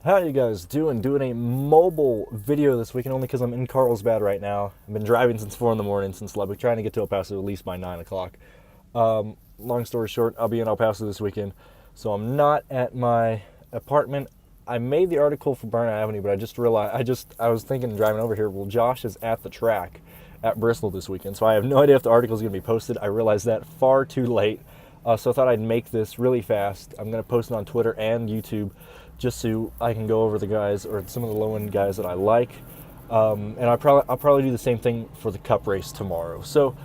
How you guys doing? Doing a mobile video this weekend only because I'm in Carlsbad right now. I've been driving since 4 in the morning since Lubbock, trying to get to El Paso at least by 9 o'clock. Long story short, I'll be in El Paso this weekend, so I'm not at my apartment. I made the article for Burnout Avenue, but I just realized I was thinking driving over here. Well, Josh is at the track at Bristol this weekend, so I have no idea if the article is going to be posted. I realized that far too late, so I thought I'd make this really fast. I'm going to post it on Twitter and YouTube, just so I can go over the guys or some of the low end guys that I like. And I'll probably do the same thing for the Cup race tomorrow. So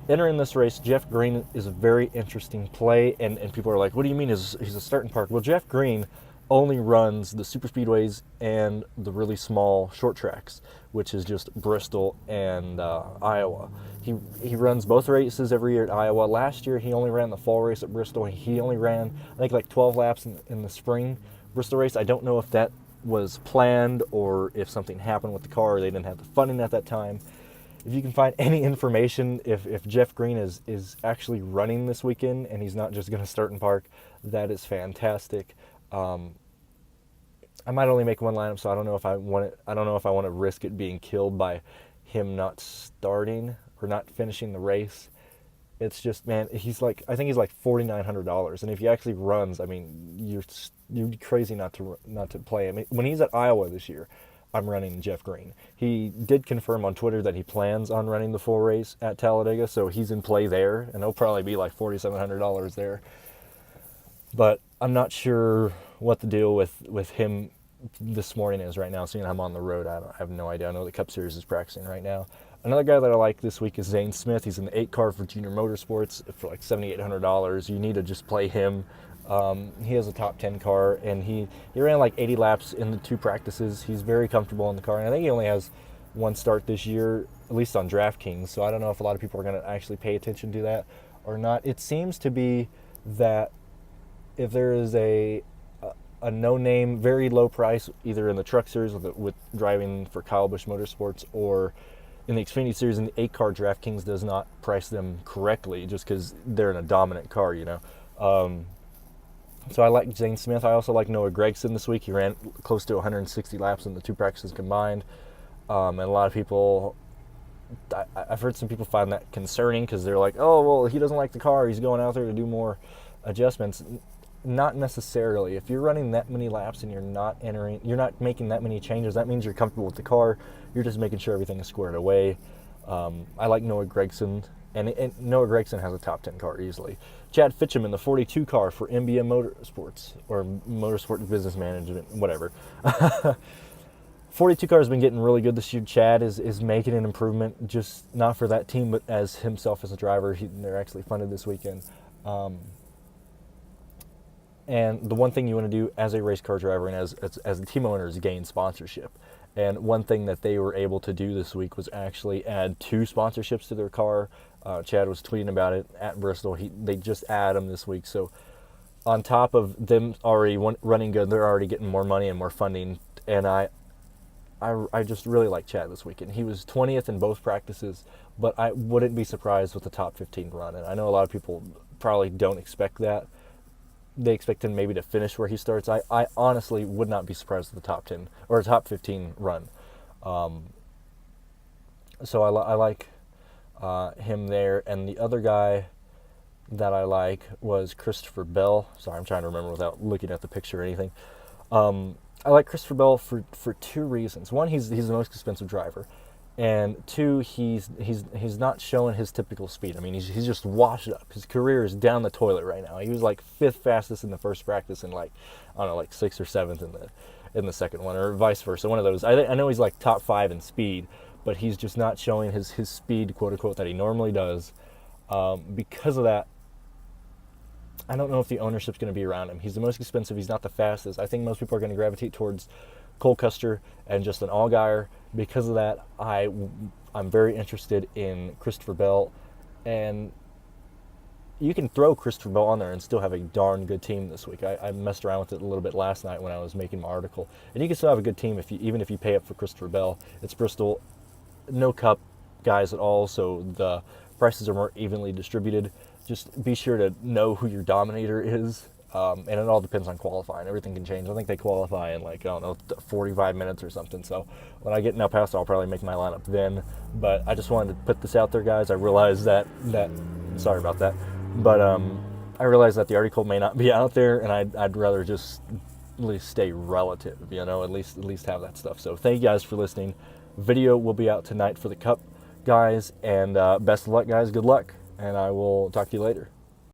entering this race, Jeff Green is a very interesting play, and people are like, what do you mean he's a starting park? Well, Jeff Green only runs the super speedways and the really small short tracks, which is just Bristol and Iowa. He runs both races every year at Iowa. Last year he only ran the fall race at Bristol. He only ran, I think, like 12 laps in the spring Bristol race. I don't know if that was planned or if something happened with the car, or they didn't have the funding at that time. If you can find any information, if Jeff Green is actually running this weekend and he's not just going to start and park, that is fantastic. I might only make one lineup, so I don't know if I want it. I don't know if I want to risk it being killed by him not starting or not finishing the race. It's just, man, I think he's like $4,900, and if he actually runs, I mean, you'd be crazy not to play him. When he's at Iowa this year, I'm running Jeff Green. He did confirm on Twitter that he plans on running the full race at Talladega, so he's in play there, and it'll probably be like $4,700 there. But I'm not sure what the deal with him this morning is right now, seeing I'm on the road. I have no idea. I know the Cup Series is practicing right now. Another guy that I like this week is Zane Smith. He's in the 8 car for Junior Motorsports for like $7,800. You need to just play him. He has a top 10 car, and he ran like 80 laps in the 2 practices. He's very comfortable in the car, and I think he only has one start this year, at least on DraftKings, so I don't know if a lot of people are going to actually pay attention to that or not. It seems to be that if there is a no-name, very low price, either in the Truck Series with driving for Kyle Busch Motorsports, or in the Xfinity Series in the 8 car, DraftKings does not price them correctly just because they're in a dominant car, you know. So I like Zane Smith. I also like Noah Gragson this week. He ran close to 160 laps in the 2 practices combined. And a lot of people, I've heard some people find that concerning because they're like, oh, well, he doesn't like the car. He's going out there to do more adjustments. Not necessarily. If you're running that many laps and you're not making that many changes, that means you're comfortable with the car. You're just making sure everything is squared away. I like Noah Gragson, and Noah Gragson has a top 10 car easily. Chad Fitchum in the 42 car for MBM Motorsports, or Motorsport Business Management, whatever. 42 car has been getting really good this year. Chad is making an improvement, just not for that team, but as himself as a driver. They're actually funded this weekend. And the one thing you want to do as a race car driver and as a team owner is gain sponsorship. And one thing that they were able to do this week was actually add 2 sponsorships to their car. Chad was tweeting about it at Bristol. They just add them this week. So on top of them already running good, they're already getting more money and more funding. And I just really like Chad this weekend. He was 20th in both practices, but I wouldn't be surprised with the top 15 run. And I know a lot of people probably don't expect that. They expect him maybe to finish where he starts. I honestly would not be surprised with the top 10 or a top 15 run. So I like him there. And the other guy that I like was Christopher Bell. Sorry, I'm trying to remember without looking at the picture or anything. I like Christopher Bell for 2 reasons. One, he's the most expensive driver. And 2, he's not showing his typical speed. I mean, he's just washed up. His career is down the toilet right now. He was like 5th fastest in the first practice and like, I don't know, like 6th or 7th in the second one, or vice versa. One of those. I know he's like top 5 in speed, but he's just not showing his speed, quote unquote, that he normally does. Because of that, I don't know if the ownership's going to be around him. He's the most expensive. He's not the fastest. I think most people are going to gravitate towards Cole Custer and Justin Allgaier. Because of that, I'm very interested in Christopher Bell, and you can throw Christopher Bell on there and still have a darn good team this week. I messed around with it a little bit last night when I was making my article, and you can still have a good team even if you pay up for Christopher Bell. It's Bristol, no Cup guys at all, so the prices are more evenly distributed. Just be sure to know who your dominator is. And it all depends on qualifying. Everything can change. I think they qualify in like, I don't know, 45 minutes or something. So when I get in El Paso, I'll probably make my lineup then. But I just wanted to put this out there, guys. I realized that sorry about that. But I realized that the article may not be out there, and I'd rather just at least stay relative, you know, at least have that stuff. So thank you guys for listening. Video will be out tonight for the Cup, guys, and best of luck, guys. Good luck, and I will talk to you later.